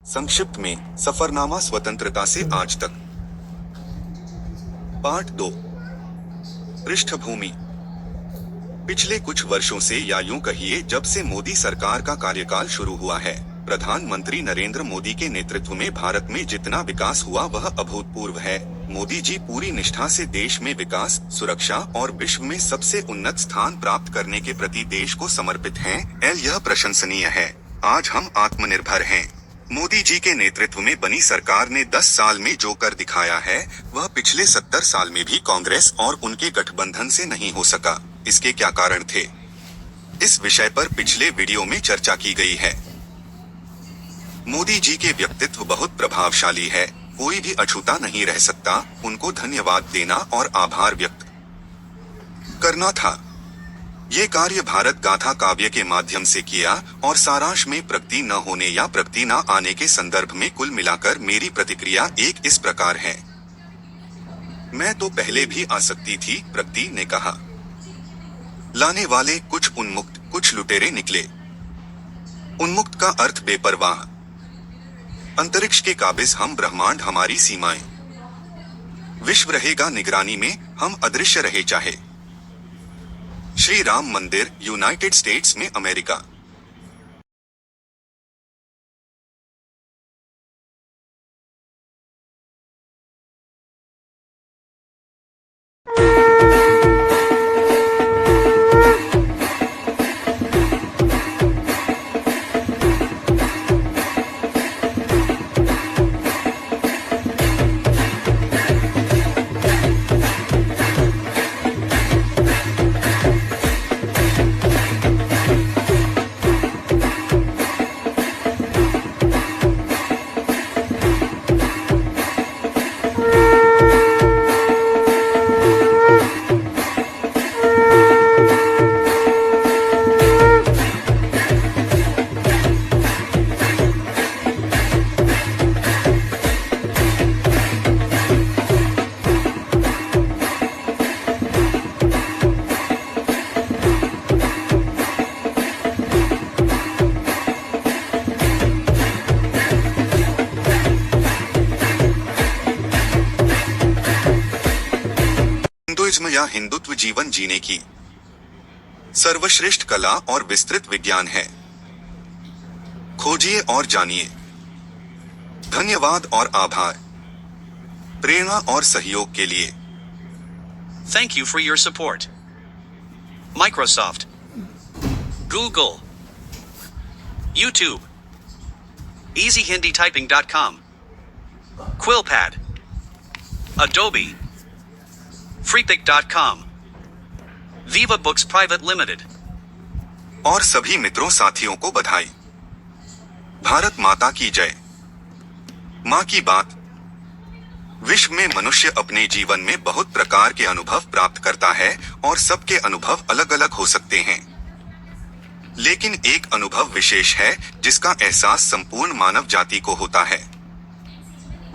संक्षिप्त में सफरनामा स्वतंत्रता से आज तक। पार्ट 2। पृष्ठभूमि। पिछले कुछ वर्षों से या यूं कहिए जब से मोदी सरकार का कार्यकाल शुरू हुआ है, प्रधानमंत्री नरेंद्र मोदी के नेतृत्व में भारत में जितना विकास हुआ वह अभूतपूर्व है। मोदी जी पूरी निष्ठा से देश में विकास, सुरक्षा और विश्व में सबसे उन्नत स्थान प्राप्त करने के प्रति देश को समर्पित हैं। यह प्रशंसनीय है। आज हम आत्मनिर्भर हैं। मोदी जी के नेतृत्व में बनी सरकार ने 10 साल में जो कर दिखाया है वह पिछले 70 साल में भी कांग्रेस और उनके गठबंधन से नहीं हो सका। इसके क्या कारण थे, इस विषय पर पिछले वीडियो में चर्चा की गई है। मोदी जी के व्यक्तित्व बहुत प्रभावशाली है, कोई भी अछूता नहीं रह सकता। उनको धन्यवाद देना और आभार व्यक्त करना था। ये कार्य भारत गाथा काव्य के माध्यम से किया और सारांश में प्रगति न होने या प्रगति न आने के संदर्भ में कुल मिलाकर मेरी प्रतिक्रिया एक इस प्रकार है। मैं तो पहले भी आ सकती थी, प्रगति ने कहा। लाने वाले कुछ उन्मुक्त, कुछ लुटेरे निकले। उन्मुक्त का अर्थ बेपरवाह। अंतरिक्ष के काबिज हम, ब्रह्मांड हमारी सीमाएं। विश्व रहेगा निगरानी में, हम अदृश्य रहे चाहे। श्री राम मंदिर, यूनाइटेड स्टेट्स में अमेरिका। या हिंदुत्व जीवन जीने की सर्वश्रेष्ठ कला और विस्तृत विज्ञान है। खोजिए और जानिए। धन्यवाद और आभार, प्रेरणा और सहयोग के लिए। Thank you for your support. Microsoft, Google, YouTube, EasyHindiTyping.com, Quillpad, Adobe, Freepik.com, Viva Books Private Limited। और सभी मित्रों साथियों को बधाई। भारत माता की जय। माँ की बात। विश्व में मनुष्य अपने जीवन में बहुत प्रकार के अनुभव प्राप्त करता है और सबके अनुभव अलग अलग हो सकते हैं, लेकिन एक अनुभव विशेष है जिसका एहसास संपूर्ण मानव जाति को होता है।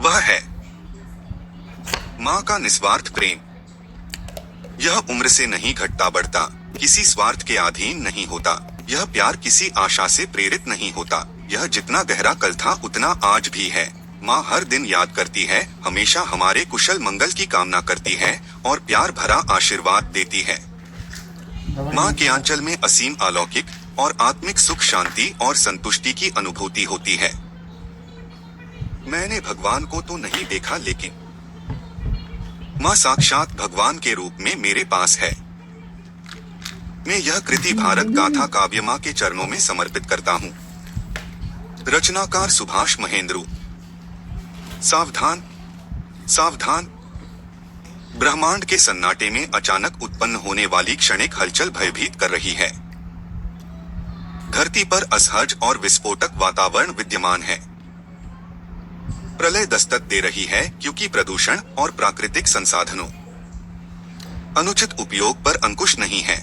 वह है माँ का निस्वार्थ प्रेम। यह उम्र से नहीं घटता बढ़ता, किसी स्वार्थ के अधीन नहीं होता। यह प्यार किसी आशा से प्रेरित नहीं होता। यह जितना गहरा कल था उतना आज भी है। माँ हर दिन याद करती है, हमेशा हमारे कुशल मंगल की कामना करती है और प्यार भरा आशीर्वाद देती है। माँ के आंचल में असीम अलौकिक और आत्मिक सुख, शांति और संतुष्टि की अनुभूति होती है। मैंने भगवान को तो नहीं देखा, लेकिन माँ साक्षात भगवान के रूप में मेरे पास है। मैं यह कृति भारत गाथा काव्य माँ के चरणों में समर्पित करता हूँ। रचनाकार सुभाष महेंद्रू। सावधान, सावधान। ब्रह्मांड के सन्नाटे में अचानक उत्पन्न होने वाली क्षणिक हलचल भयभीत कर रही है। धरती पर असहज और विस्फोटक वातावरण विद्यमान है। प्रलय दस्तक दे रही है क्योंकि प्रदूषण और प्राकृतिक संसाधनों अनुचित उपयोग पर अंकुश नहीं है।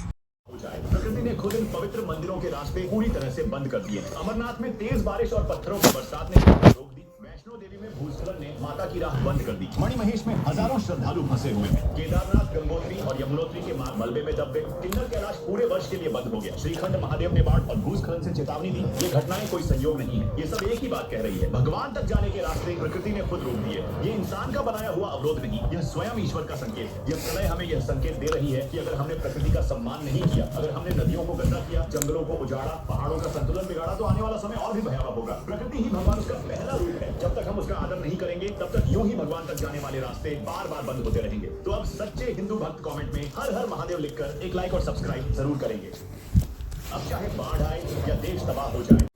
प्रकृति ने खुद इन पवित्र मंदिरों के रास्ते पूरी तरह से बंद कर दिए हैं। अमरनाथ में तेज बारिश और पत्थरों की बरसात ने रोक दी। वैष्णो वैष्णो देवी में भूस्खलन ने माता की राह बंद कर दी। मणिमहेश में हजारों श्रद्धालु फंसे हुए हैं। केदारनाथ, गंगोत्री और यमुनोत्री के मार्ग मलबे में दब गए। किन्नर कैलाश पूरे वर्ष के लिए बंद हो गया। श्रीखंड महादेव ने बाढ़ और भूस्खलन से चेतावनी दी। ये घटनाएं कोई संयोग नहीं है, ये सब एक ही बात कह रही है। भगवान तक जाने के रास्ते प्रकृति ने खुद रोक दिए। ये इंसान का बनाया हुआ अवरोध नहीं, यह स्वयं ईश्वर का संकेत है। यह प्रलय हमें यह संकेत दे रही है कि अगर हमने प्रकृति का सम्मान नहीं किया, अगर हमने नदियों को गंदा किया, जंगलों को उजाड़ा, पहाड़ों का संतुलन बिगाड़ा, तो आने वाला समय और भी भयावह होगा। प्रकृति ही भगवान उसका पहला रूप है। जब तक हम उसका आदर नहीं करेंगे, तब तक यूं ही भगवान तक जाने वाले रास्ते बार बार बंद होते रहेंगे। तो अब सच्चे हिंदू भक्त कमेंट में हर हर महादेव लिखकर एक लाइक और सब्सक्राइब जरूर करेंगे। अब चाहे बाढ़ आए या देश तबाह हो जाए।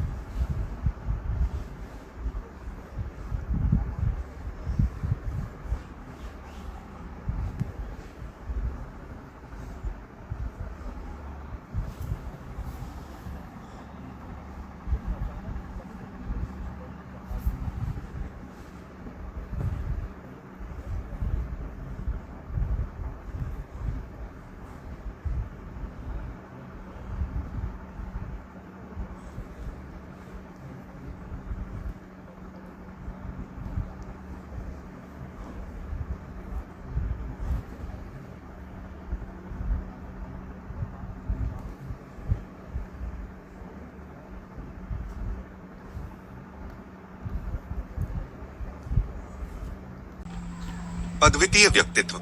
अद्वितीय व्यक्तित्व,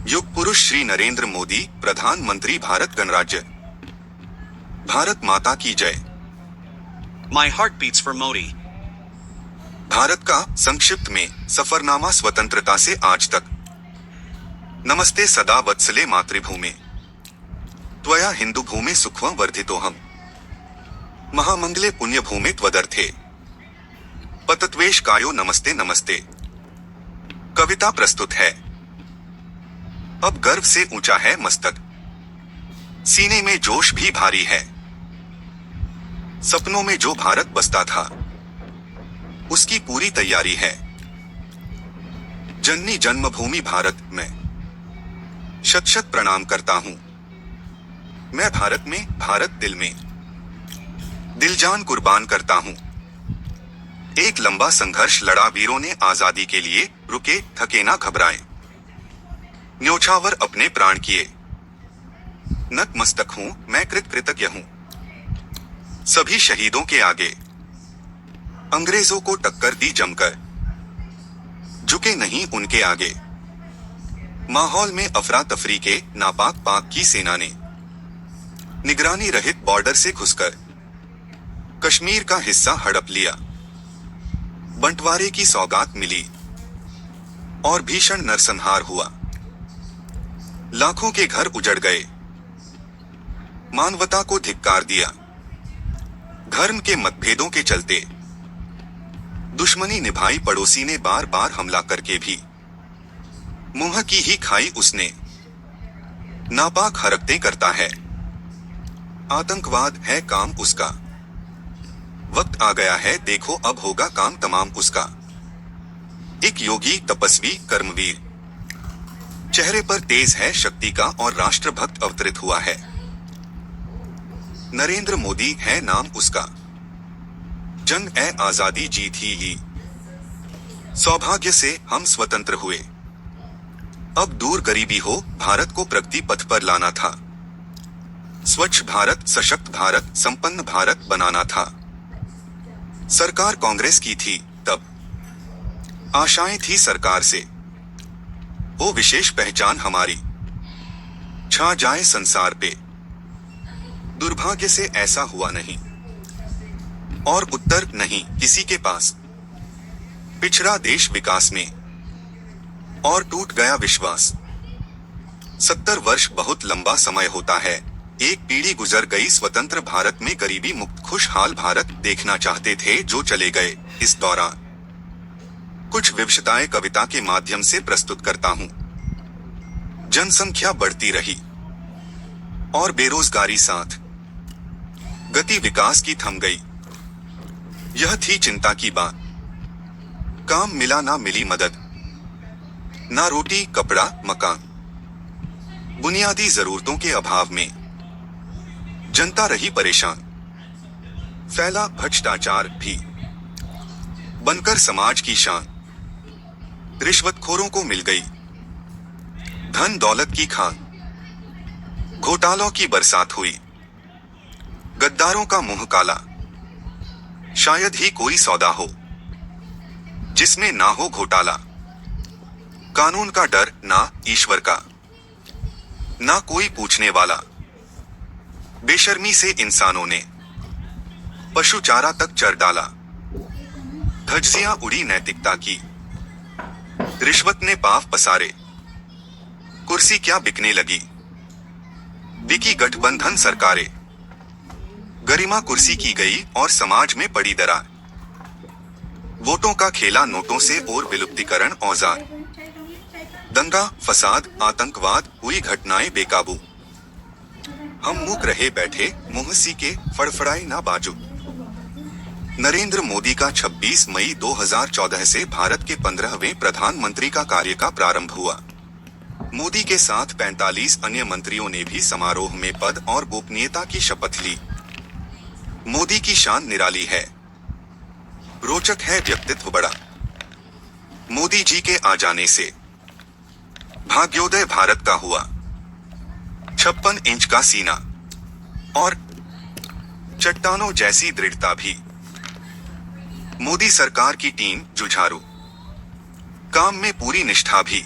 युग पुरुष श्री नरेंद्र मोदी, प्रधानमंत्री भारत गणराज्य। भारत माता की जय। My heart beats for Modi. Bharat का संक्षिप्त में सफरनामा स्वतंत्रता से आज तक। नमस्ते सदा वत्सले मातृभूमे, त्वया हिंदू भूमे सुखवं वर्धितोहम, महामंगले पुण्य भूमे त्वदर्थे, पतत्वेश कायो नमस्ते नमस्ते। कविता प्रस्तुत है। अब गर्व से ऊंचा है मस्तक, सीने में जोश भी भारी है। सपनों में जो भारत बसता था, उसकी पूरी तैयारी है। जननी जन्मभूमि भारत में शत शत प्रणाम करता हूं। मैं भारत में, भारत दिल में दिल जान कुर्बान करता हूं। एक लंबा संघर्ष लड़ा वीरों ने आजादी के लिए, रुके थके ना घबराए, न्योछावर अपने प्राण किए। नतमस्तक हूं मैं, कृतज्ञ हूं सभी शहीदों के आगे। अंग्रेजों को टक्कर दी जमकर, झुके नहीं उनके आगे। माहौल में अफरा तफरी के नापाक पाक की सेना ने निगरानी रहित बॉर्डर से घुसकर कश्मीर का हिस्सा हड़प लिया। बंटवारे की सौगात मिली और भीषण नरसंहार हुआ। लाखों के घर उजड़ गए, मानवता को धिक्कार दिया। धर्म के मतभेदों के चलते दुश्मनी निभाई पड़ोसी ने, बार बार हमला करके भी मुंह की ही खाई उसने। नापाक हरकतें करता है, आतंकवाद है काम उसका। वक्त आ गया है देखो अब होगा काम तमाम उसका। एक योगी तपस्वी कर्मवीर, चेहरे पर तेज है शक्ति का और राष्ट्रभक्त अवतरित हुआ है। नरेंद्र मोदी है नाम उसका। जंग ए आजादी जीत ही ली, सौभाग्य से हम स्वतंत्र हुए। अब दूर गरीबी हो, भारत को प्रगति पथ पर लाना था। स्वच्छ भारत, सशक्त भारत, संपन्न भारत बनाना था। सरकार कांग्रेस की थी तब, आशाएं थी सरकार से, वो विशेष पहचान हमारी छा जाए संसार पे। दुर्भाग्य से ऐसा हुआ नहीं और उत्तर नहीं किसी के पास। पिछड़ा देश विकास में और टूट गया विश्वास। 70 वर्ष बहुत लंबा समय होता है। एक पीढ़ी गुजर गई स्वतंत्र भारत में, गरीबी मुक्त खुशहाल भारत देखना चाहते थे जो चले गए। इस दौरान कुछ विविधताएं कविता के माध्यम से प्रस्तुत करता हूं। जनसंख्या बढ़ती रही और बेरोजगारी साथ, गति विकास की थम गई। यह थी चिंता की बात। काम मिला ना मिली मदद, ना रोटी कपड़ा मकान। बुनियादी जरूरतों के अभाव में जनता रही परेशान। फैला भ्रष्टाचार भी, बनकर समाज की शान। रिश्वतखोरों को मिल गई धन दौलत की खान। घोटालों की बरसात हुई, गद्दारों का मुंह काला। शायद ही कोई सौदा हो जिसमें ना हो घोटाला। कानून का डर ना ईश्वर का, ना कोई पूछने वाला। बेशर्मी से इंसानों ने पशु चारा तक चर डाला। धज्जियां उड़ी नैतिकता की, रिश्वत ने पाव पसारे। कुर्सी क्या बिकने लगी, बिकी गठबंधन सरकारें। गरिमा कुर्सी की गई और समाज में पड़ी दरार। वोटों का खेला नोटों से और विलुप्तीकरण औजार। दंगा फसाद आतंकवाद हुई घटनाएं बेकाबू। हम मूक रहे बैठे मुंह सी के फड़फड़ाई ना बाजू। नरेंद्र मोदी का 26 मई 2014 से भारत के 15वें प्रधानमंत्री का कार्य का प्रारंभ हुआ। मोदी के साथ 45 अन्य मंत्रियों ने भी समारोह में पद और गोपनीयता की शपथ ली। मोदी की शान निराली है, रोचक है व्यक्तित्व बड़ा। मोदी जी के आ जाने से भाग्योदय भारत का हुआ। 56 इंच का सीना और चट्टानों जैसी दृढ़ता भी। मोदी सरकार की टीम जुझारू, काम में पूरी निष्ठा भी।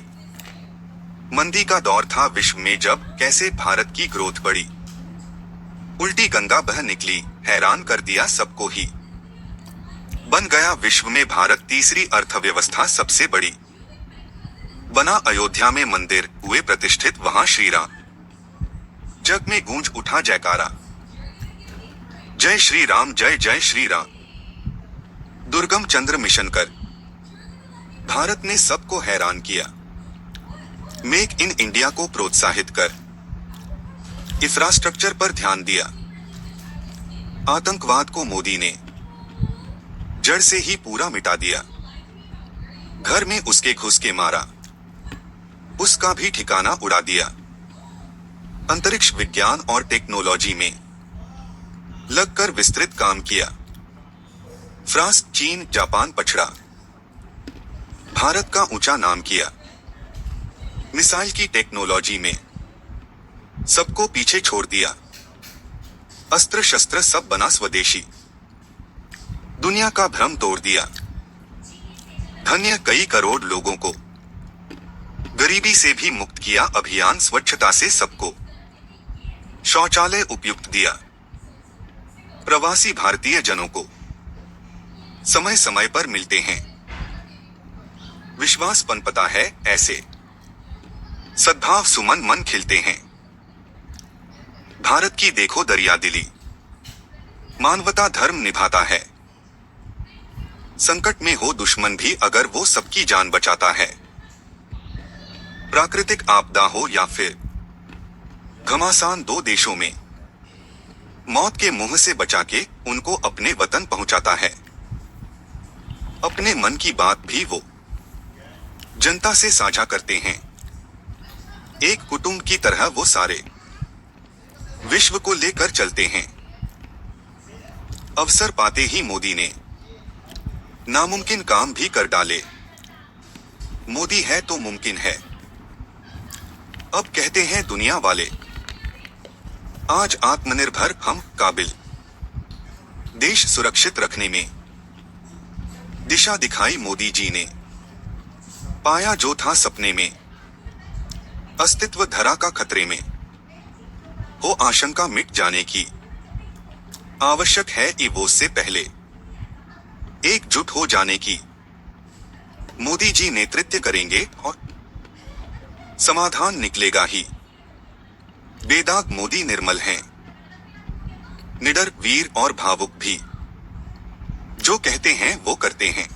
मंदी का दौर था विश्व में जब कैसे भारत की ग्रोथ बढ़ी। उल्टी गंगा बह निकली, हैरान कर दिया सबको ही। बन गया विश्व में भारत तीसरी अर्थव्यवस्था सबसे बड़ी। बना अयोध्या में मंदिर, हुए प्रतिष्ठित वहां श्री राम। जग में गूंज उठा जयकारा, जय श्री राम जय जय श्री राम। दुर्गम चंद्र मिशन कर भारत ने सबको हैरान किया। मेक इन इंडिया को प्रोत्साहित कर इंफ्रास्ट्रक्चर पर ध्यान दिया। आतंकवाद को मोदी ने जड़ से ही पूरा मिटा दिया। घर में उसके घुस के मारा, उसका भी ठिकाना उड़ा दिया। अंतरिक्ष विज्ञान और टेक्नोलॉजी में लगकर विस्तृत काम किया। फ्रांस चीन जापान पछड़ा, भारत का ऊंचा नाम किया। मिसाइल की टेक्नोलॉजी में सबको पीछे छोड़ दिया। अस्त्र शस्त्र सब बना स्वदेशी, दुनिया का भ्रम तोड़ दिया। धन्य कई करोड़ लोगों को गरीबी से भी मुक्त किया। अभियान स्वच्छता से सबको शौचालय उपयुक्त दिया। प्रवासी भारतीय जनों को समय समय पर मिलते हैं। विश्वास पनपता है ऐसे, सद्भाव सुमन मन खिलते हैं। भारत की देखो दरिया दिली, मानवता धर्म निभाता है। संकट में हो दुश्मन भी अगर वो सबकी जान बचाता है। प्राकृतिक आपदा हो या फिर घमासान, दो देशों में मौत के मुंह से बचा के उनको अपने वतन पहुंचाता है। अपने मन की बात भी वो जनता से साझा करते हैं। एक कुटुंब की तरह वो सारे विश्व को लेकर चलते हैं। अवसर पाते ही मोदी ने नामुमकिन काम भी कर डाले। मोदी है तो मुमकिन है, अब कहते हैं दुनिया वाले। आज आत्मनिर्भर हम काबिल, देश सुरक्षित रखने में दिशा दिखाई मोदी जी ने। पाया जो था सपने में, अस्तित्व धरा का खतरे में हो। आशंका मिट जाने की आवश्यक है वो से पहले एकजुट हो जाने की। मोदी जी नेतृत्व करेंगे और समाधान निकलेगा ही। बेदाग मोदी निर्मल हैं, निडर वीर और भावुक भी। जो कहते हैं वो करते हैं,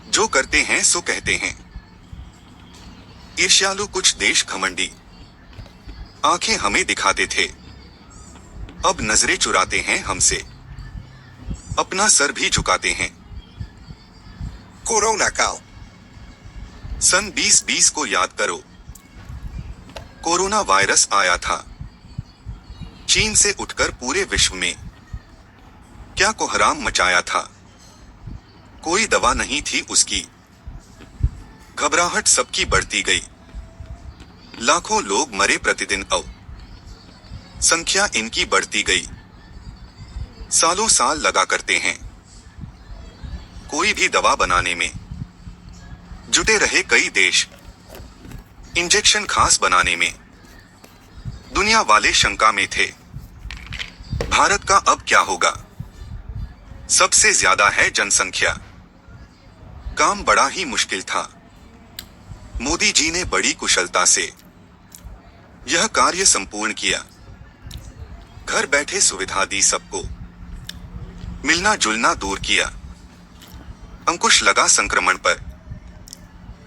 जो करते हैं सो कहते हैं। ईर्ष्यालु कुछ देश घमंडी आंखें हमें दिखाते थे, अब नजरें चुराते हैं हमसे, अपना सर भी झुकाते हैं। कोरोना काल। सन 2020 को याद करो, कोरोना वायरस आया था। चीन से उठकर पूरे विश्व में क्या कोहराम मचाया था। कोई दवा नहीं थी उसकी। घबराहट सबकी बढ़ती गई। लाखों लोग मरे प्रतिदिन। संख्या इनकी बढ़ती गई। सालों साल लगा करते हैं कोई भी दवा बनाने में। जुटे रहे कई देश इंजेक्शन खास बनाने में। दुनिया वाले शंका में थे भारत का अब क्या होगा। सबसे ज्यादा है जनसंख्या। काम बड़ा ही मुश्किल था। मोदी जी ने बड़ी कुशलता से यह कार्य संपूर्ण किया। घर बैठे सुविधा दी सबको। मिलना जुलना दूर किया। अंकुश लगा संक्रमण पर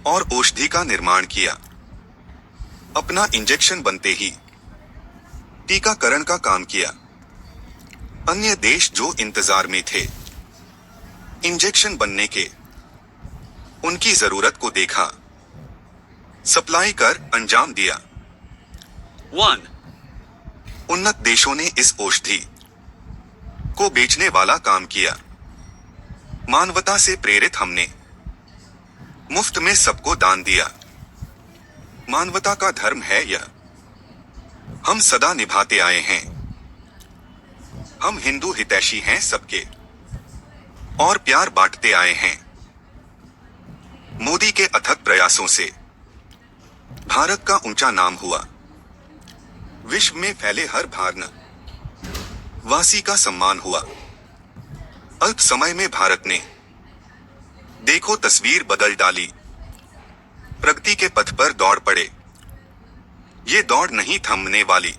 और औषधि का निर्माण किया। अपना इंजेक्शन बनते ही टीकाकरण का काम किया। अन्य देश जो इंतजार में थे इंजेक्शन बनने के, उनकी जरूरत को देखा, सप्लाई कर अंजाम दिया। 1. उन्नत देशों ने इस औषधि को बेचने वाला काम किया। मानवता से प्रेरित हमने मुफ्त में सबको दान दिया। मानवता का धर्म है यह, हम सदा निभाते आए हैं। हम हिंदू हितैषी हैं सबके और प्यार बांटते आए हैं। मोदी के अथक प्रयासों से भारत का ऊंचा नाम हुआ। विश्व में फैले हर भारत वासी का सम्मान हुआ। अल्प समय में भारत ने देखो तस्वीर बदल डाली। प्रगति के पथ पर दौड़ पड़े। ये दौड़ नहीं थमने वाली।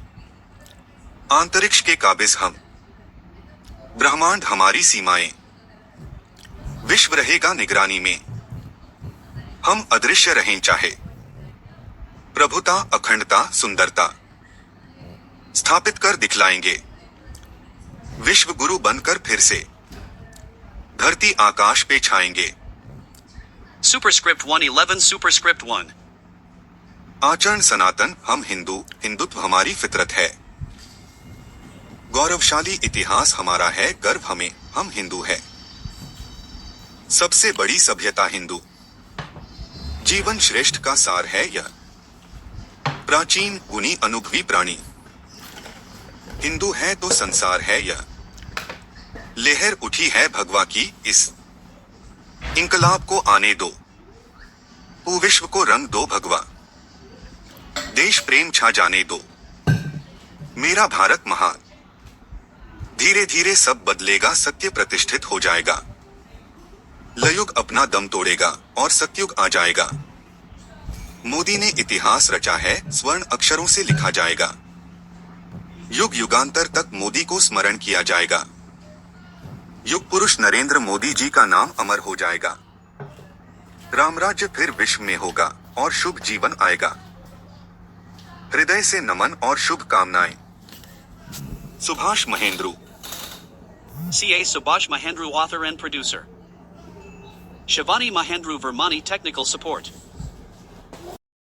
अंतरिक्ष के काबिज हम, ब्रह्मांड हमारी सीमाएं। विश्व रहेगा निगरानी में। हम अदृश्य रहें चाहे। प्रभुता, अखंडता, सुंदरता स्थापित कर दिखलाएंगे। विश्व गुरु बनकर फिर से धरती आकाश पे छाएंगे। Superscript 111 Superscript 1. आचरण सनातन, हम हिंदू, हिंदुत्व हमारी फितरत है। गौरवशाली इतिहास हमारा है, गर्व हमें, हम हिंदू है। सबसे बड़ी सभ्यता हिंदू। जीवन श्रेष्ठ का सार है यह। प्राचीन, गुणी, अनुभवी प्राणी। हिंदू है तो संसार है यह। लहर उठी है भगवा की इस इंकलाब को आने दो। विश्व को रंग दो भगवा। देश प्रेम छा जाने दो। मेरा भारत महान। धीरे धीरे सब बदलेगा, सत्य प्रतिष्ठित हो जाएगा। लयुग अपना दम तोड़ेगा और सत्युग आ जाएगा। मोदी ने इतिहास रचा है, स्वर्ण अक्षरों से लिखा जाएगा। युग युगांतर तक मोदी को स्मरण किया जाएगा। युग पुरुष नरेंद्र मोदी जी का नाम अमर हो जाएगा। रामराज्य फिर विश्व में होगा और शुभ जीवन आएगा। हृदय से नमन और शुभ कामनाएं। Subhash Mahendru. C.A. Subhash Mahendru, author and producer. Shivani Mahendru Vermani, technical support.